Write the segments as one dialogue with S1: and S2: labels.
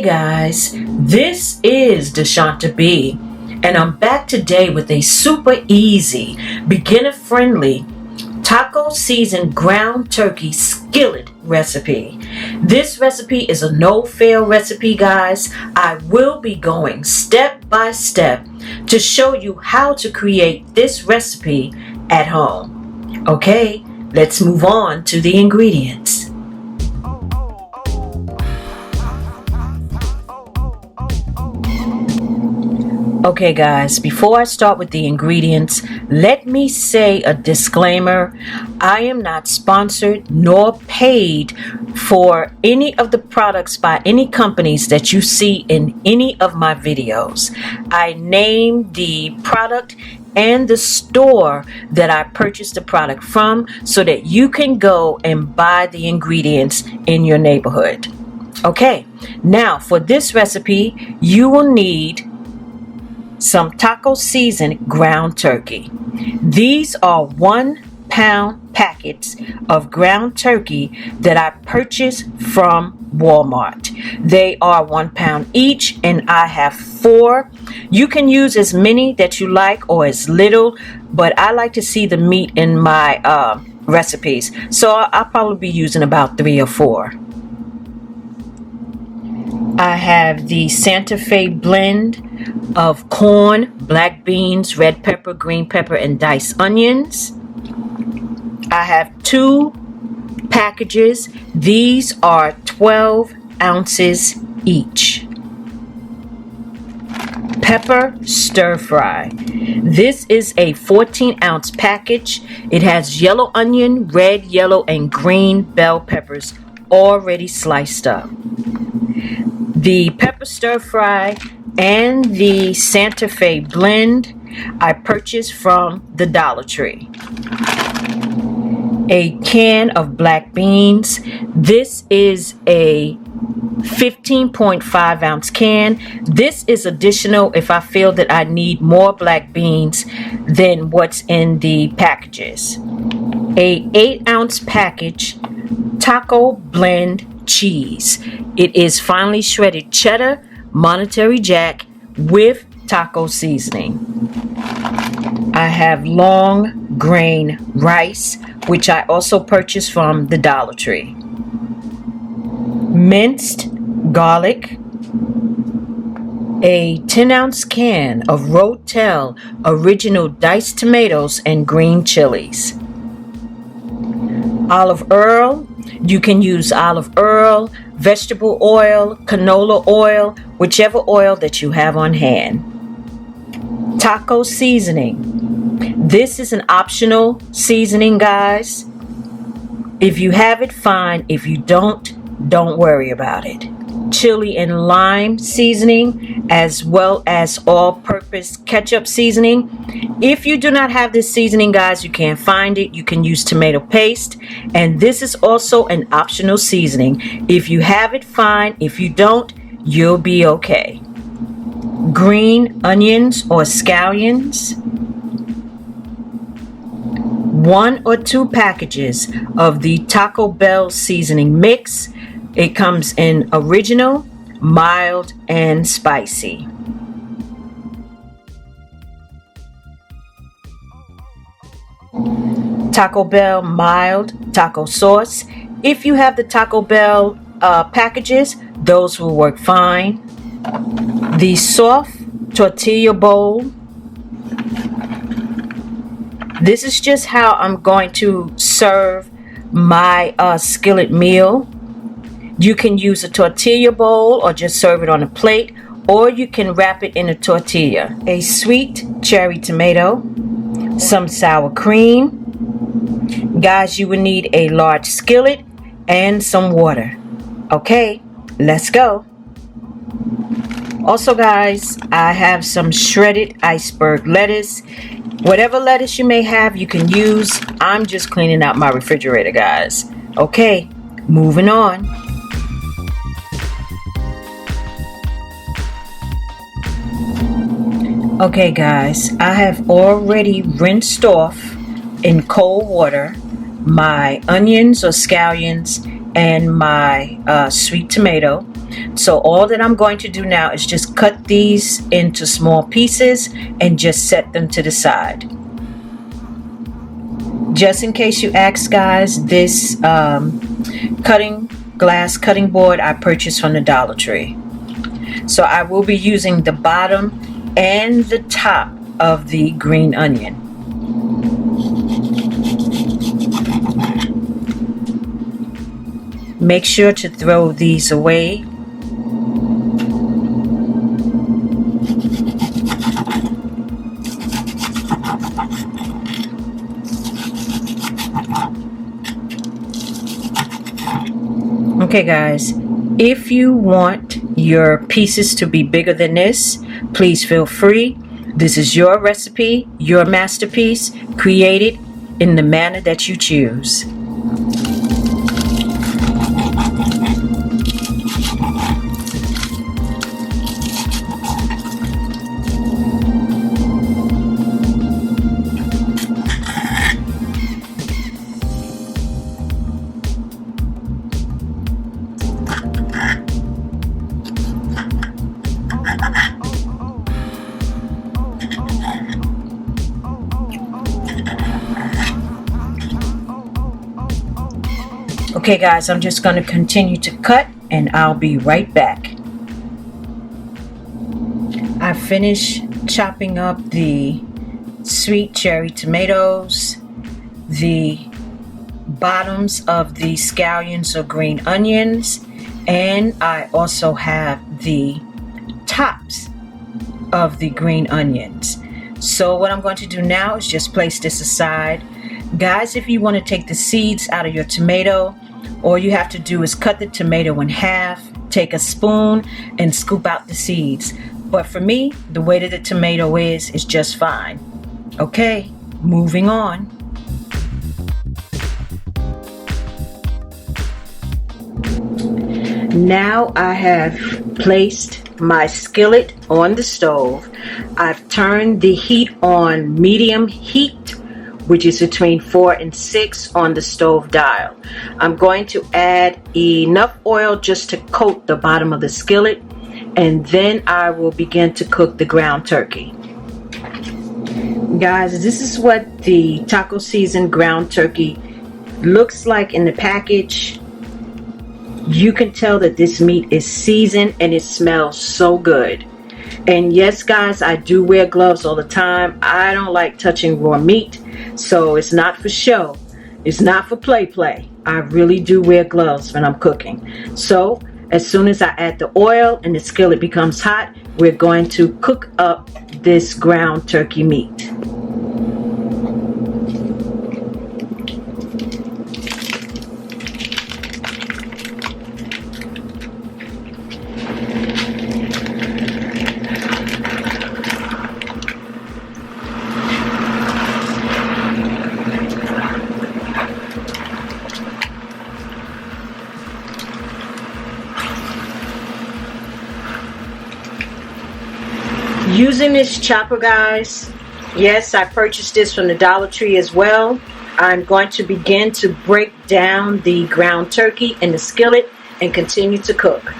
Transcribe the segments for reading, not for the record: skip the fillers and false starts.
S1: Hey guys, this is DeSHANTA B, and I'm back today with a super easy, beginner-friendly, taco-seasoned ground turkey skillet recipe. This recipe is a no-fail recipe, guys. I will be going step by step to show you how to create this recipe at home. Okay, let's move on to the ingredients. Okay guys, before I start with the ingredients, let me say a disclaimer. I am not sponsored nor paid for any of the products by any companies that you see in any of my videos. I name the product and the store that I purchased the product from so that you can go and buy the ingredients in your neighborhood. Okay, now for this recipe, you will need some taco seasoned ground turkey. These are 1 pound packets of ground turkey that I purchased from Walmart. They are 1 pound each, and I have 4. You can use as many that you like or as little, but I like to see the meat in my recipes, so I'll probably be using about 3 or 4. I have the Santa Fe blend of corn, black beans, red pepper, green pepper, and diced onions. I have 2 packages. These are 12 ounces each. Pepper stir fry. This is a 14-ounce package. It has yellow onion, red, yellow, and green bell peppers already sliced up. The pepper stir fry and the Santa Fe blend I purchased from the Dollar Tree. A can of black beans. This is a 15.5 ounce can. This is additional if I feel that I need more black beans than what's in the packages. A 8-ounce package taco blend cheese. It is finely shredded cheddar, Monterey Jack with taco seasoning. I have long grain rice, which I also purchased from the Dollar Tree. Minced garlic. A 10-ounce can of Rotel original diced tomatoes and green chilies. Olive oil. You can use olive oil, vegetable oil, canola oil, whichever oil that you have on hand. Taco seasoning. This is an optional seasoning, guys. If you have it, fine. If you don't worry about it. Chili and lime seasoning, as well as all-purpose ketchup seasoning. If you do not have this seasoning, guys, you can't find it, you can use tomato paste, and this is also an optional seasoning. If you have it, fine. If you don't, you'll be okay. Green onions or scallions. 1 or 2 packages of the Taco Bell seasoning mix. It comes in original, mild, and spicy. Taco Bell mild taco sauce. If you have the Taco Bell packages, those will work fine. The soft tortilla bowl. This is just how I'm going to serve my skillet meal. You can use a tortilla bowl or just serve it on a plate, or you can wrap it in a tortilla. A sweet cherry tomato, some sour cream. Guys, you will need a large skillet and some water. Okay, let's go. Also, guys, I have some shredded iceberg lettuce. Whatever lettuce you may have, you can use. I'm just cleaning out my refrigerator, guys. Okay, moving on. Okay guys, I have already rinsed off in cold water my onions or scallions and my sweet tomato. So all that I'm going to do now is just cut these into small pieces and just set them to the side. Just in case you ask, guys, this glass cutting board I purchased from the Dollar Tree. So I will be using the bottom and the top of the green onion. Make sure to throw these away. Okay guys, if you want your pieces to be bigger than this, please feel free. This is your recipe, your masterpiece. Create it in the manner that you choose. Okay guys, I'm just going to continue to cut and I'll be right back. I finished chopping up the sweet cherry tomatoes, the bottoms of the scallions or green onions, and I also have the tops of the green onions. So what I'm going to do now is just place this aside. Guys, if you want to take the seeds out of your tomato, all you have to do is cut the tomato in half, take a spoon and scoop out the seeds. But for me, the way that the tomato is just fine. Okay, moving on. Now I have placed my skillet on the stove. I've turned the heat on medium heat, which is between 4 and 6 on the stove dial. I'm going to add enough oil just to coat the bottom of the skillet, and then I will begin to cook the ground turkey. Guys, this is what the taco season ground turkey looks like in the package. You can tell that this meat is seasoned and it smells so good. And yes guys, I do wear gloves all the time. I don't like touching raw meat, so it's not for show. It's not for play. I really do wear gloves when I'm cooking. So as soon as I add the oil and the skillet becomes hot, we're going to cook up this ground turkey meat. Using this chopper, guys, yes, I purchased this from the Dollar Tree as well. I'm going to begin to break down the ground turkey in the skillet and continue to cook.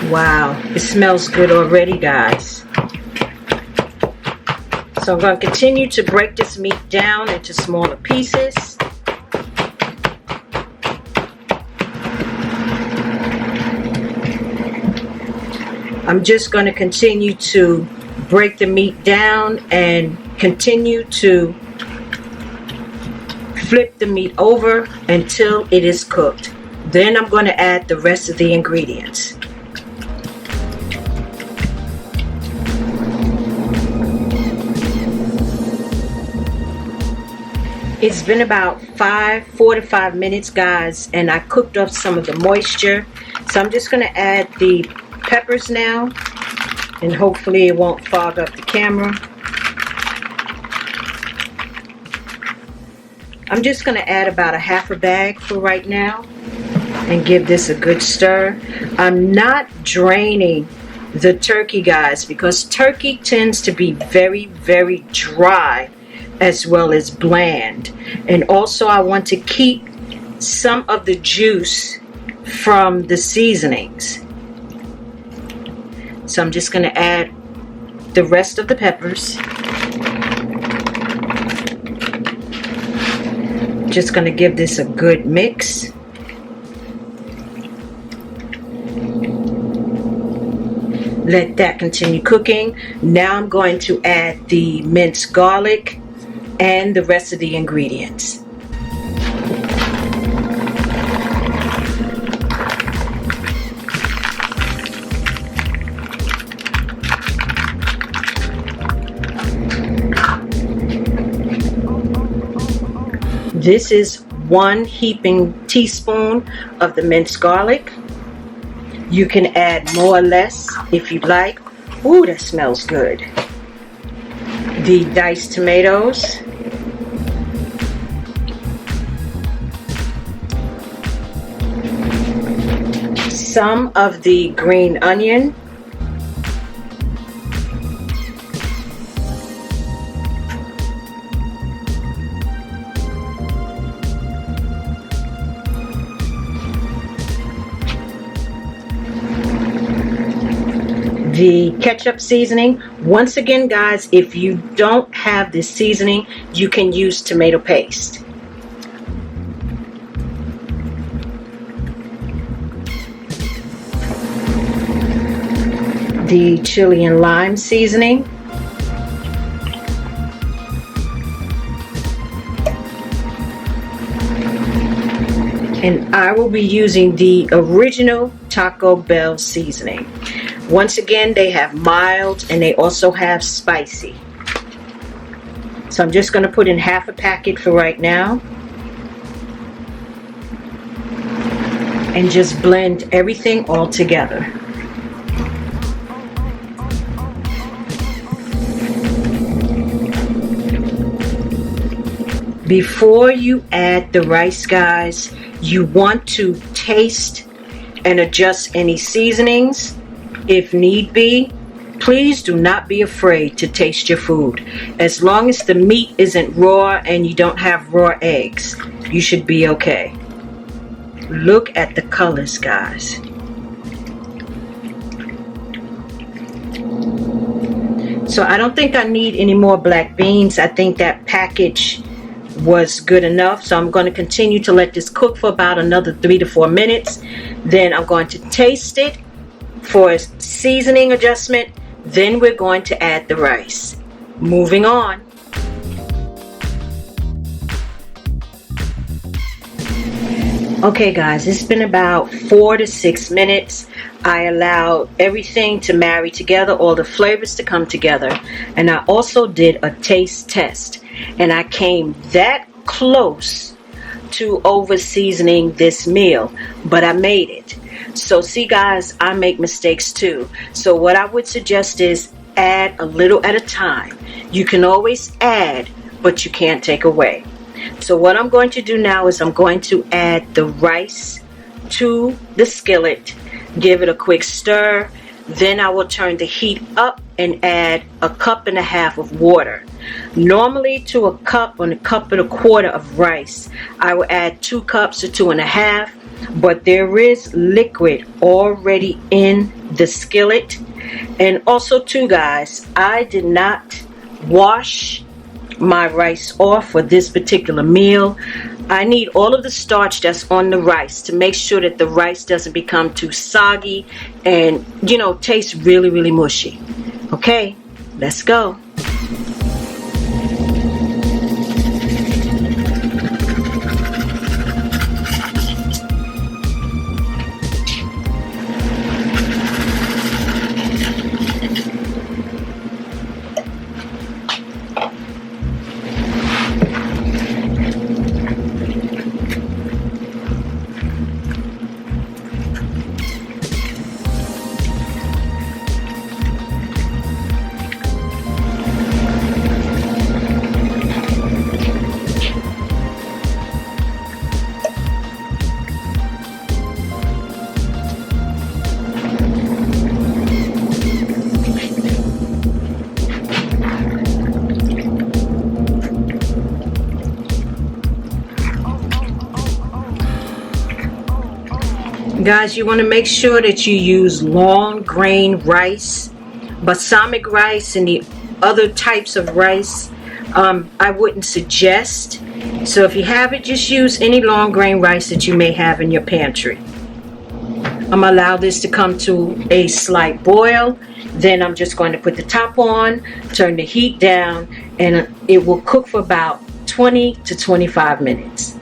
S1: Wow, it smells good already, guys. So I'm going to continue to break this meat down into smaller pieces. I'm just going to continue to break the meat down and continue to flip the meat over until it is cooked. Then I'm going to add the rest of the ingredients. It's been about 4 to 5 minutes, guys, and I cooked up some of the moisture. So I'm just going to add the peppers now, and hopefully it won't fog up the camera. I'm just going to add about a half a bag for right now and give this a good stir. I'm not draining the turkey, guys, because turkey tends to be very, very dry as well as bland. And also I want to keep some of the juice from the seasonings. So I'm just going to add the rest of the peppers. Just going to give this a good mix. Let that continue cooking. Now I'm going to add the minced garlic and the rest of the ingredients. This is 1 heaping teaspoon of the minced garlic. You can add more or less if you'd like. Ooh, that smells good. The diced tomatoes. Some of the green onion. The ketchup seasoning. Once again, guys, if you don't have this seasoning, you can use tomato paste. The chili and lime seasoning. And I will be using the original Taco Bell seasoning. Once again, they have mild and they also have spicy. So I'm just going to put in half a packet for right now. And just blend everything all together. Before you add the rice, guys, you want to taste and adjust any seasonings. If need be, please do not be afraid to taste your food. As long as the meat isn't raw and you don't have raw eggs, you should be okay. Look at the colors, guys. So I don't think I need any more black beans. I think that package was good enough. So I'm going to continue to let this cook for about another 3 to 4 minutes. Then I'm going to taste it for a seasoning adjustment. Then we're going to add the rice. Moving on. Okay, guys, it's been about 4 to 6 minutes. I allowed everything to marry together, all the flavors to come together, and I also did a taste test, and I came that close to over seasoning this meal, but I made it. So see, guys, I make mistakes too. So what I would suggest is add a little at a time. You can always add, but you can't take away. So what I'm going to do now is I'm going to add the rice to the skillet, give it a quick stir, then I will turn the heat up and add 1.5 cups of water. Normally to a cup or 1.25 cups of rice, I will add 2 cups or 2.5, but there is liquid already in the skillet. And also too, guys, I did not wash my rice off for this particular meal. I need all of the starch that's on the rice to make sure that the rice doesn't become too soggy and, you know, taste really, really mushy. Okay, let's go. Guys, you want to make sure that you use long grain rice. Balsamic rice and the other types of rice, I wouldn't suggest. So if you have it, just use any long grain rice that you may have in your pantry. I'm going to allow this to come to a slight boil. Then I'm just going to put the top on, turn the heat down, and it will cook for about 20 to 25 minutes.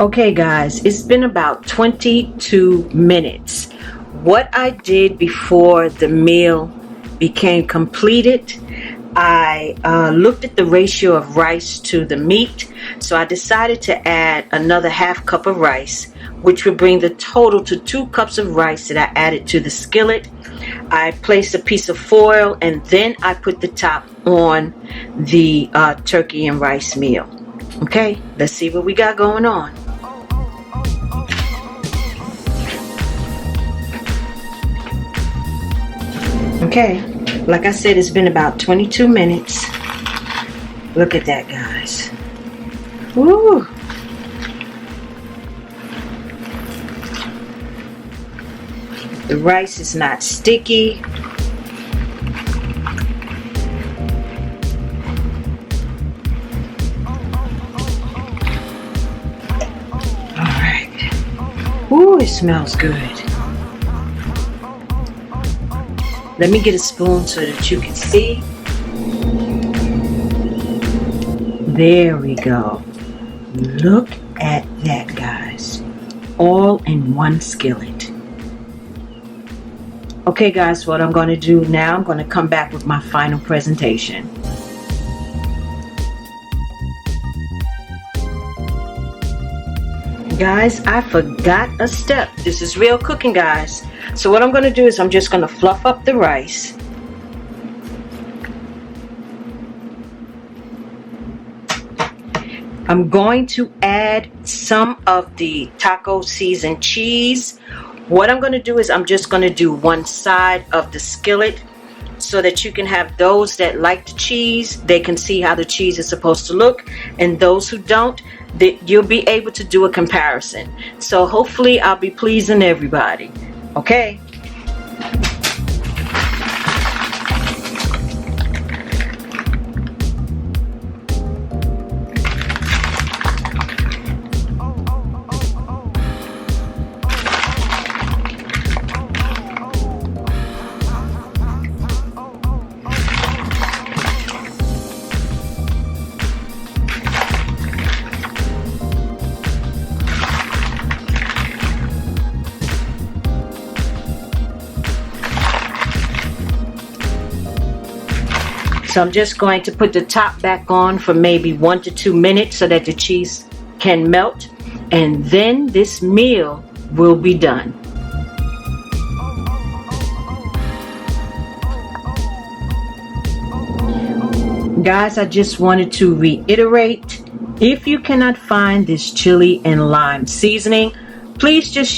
S1: Okay guys, it's been about 22 minutes. What I did before the meal became completed, I looked at the ratio of rice to the meat, so I decided to add another half cup of rice, which would bring the total to 2 cups of rice that I added to the skillet. I placed a piece of foil and then I put the top on the turkey and rice meal. Okay, let's see what we got going on. Okay, like I said, it's been about 22 minutes. Look at that, guys. Woo! The rice is not sticky. All right. Ooh, it smells good. Let me get a spoon so that you can see. There we go. Look at that, guys. All in one skillet. Okay, guys, what I'm going to do now, I'm going to come back with my final presentation. Guys, I forgot a step. This is real cooking, guys. So what I'm going to do is I'm just going to fluff up the rice. I'm going to add some of the taco seasoned cheese. What I'm going to do is I'm just going to do one side of the skillet so that you can have those that like the cheese, they can see how the cheese is supposed to look, and those who don't, you'll be able to do a comparison. So hopefully I'll be pleasing everybody. Okay. So I'm just going to put the top back on for maybe 1 to 2 minutes so that the cheese can melt, and then this meal will be done. Guys, I just wanted to reiterate, if you cannot find this chili and lime seasoning, please just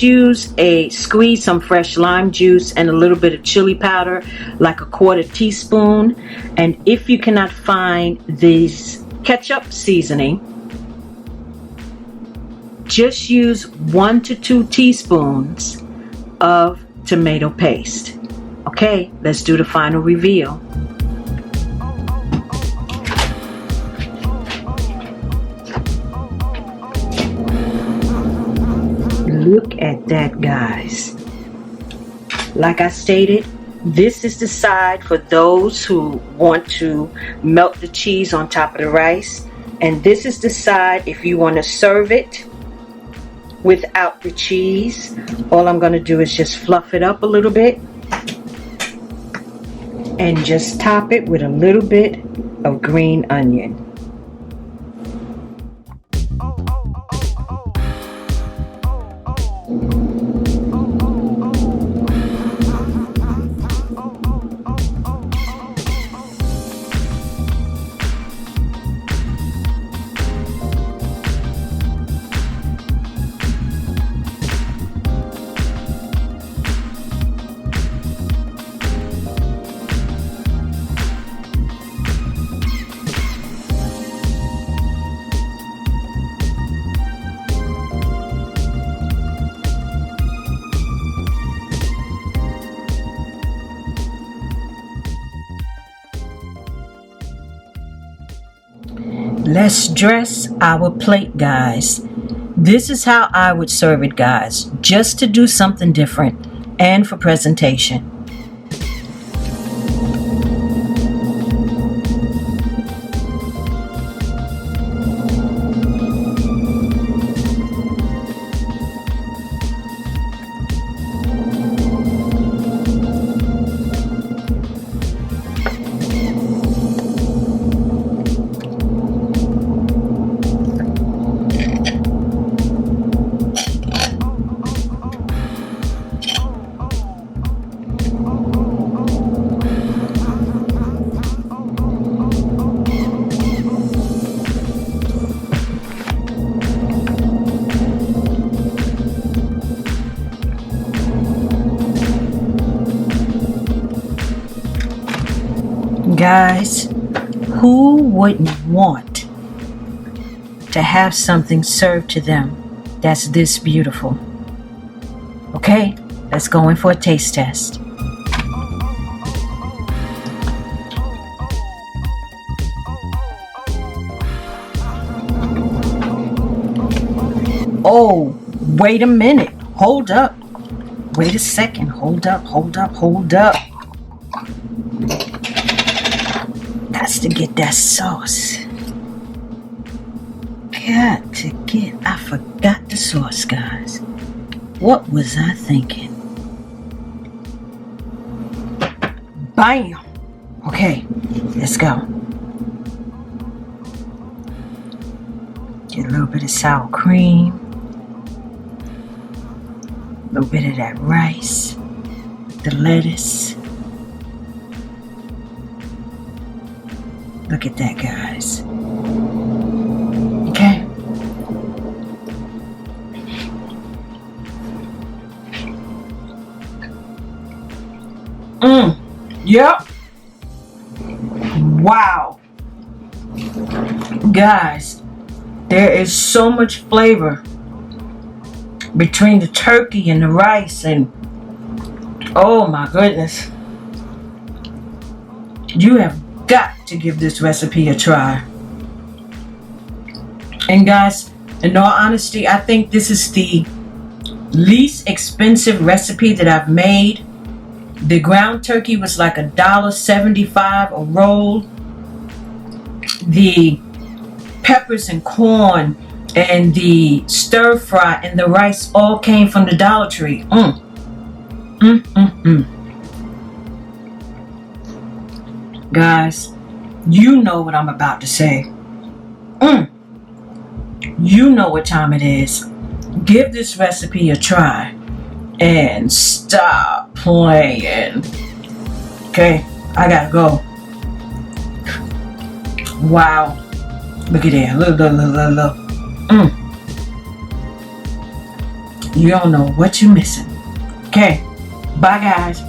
S1: squeeze some fresh lime juice and a little bit of chili powder, like a 1/4 teaspoon. And if you cannot find this ketchup seasoning, just use 1 to 2 teaspoons of tomato paste. Okay, let's do the final reveal. Look at that, guys. Like I stated, this is the side for those who want to melt the cheese on top of the rice, and this is the side if you want to serve it without the cheese. All I'm going to do is just fluff it up a little bit and just top it with a little bit of green onion. let's dress our plate, guys. This is how I would serve it, guys, just to do something different and for presentation. Guys, who wouldn't want to have something served to them that's this beautiful? Okay, let's go in for a taste test. Oh, wait a minute. Hold up. Wait a second. Hold up. Got to get that sauce. I forgot the sauce, guys. What was I thinking? Bam! Okay, let's go. Get a little bit of sour cream. A little bit of that rice. The lettuce. Look at that, guys. Okay. Yep. Wow. Guys, there is so much flavor between the turkey and the rice, and oh my goodness. You have got to give this recipe a try. And guys, in all honesty, I think this is the least expensive recipe that I've made. The ground turkey was like $1.75 a roll. The peppers and corn and the stir fry and the rice all came from the Dollar Tree. Guys, you know what I'm about to say. You know what time it is. Give this recipe a try and stop playing. Okay, I gotta go. Wow, look at that. Look. You don't know what you're missing. Okay, bye guys.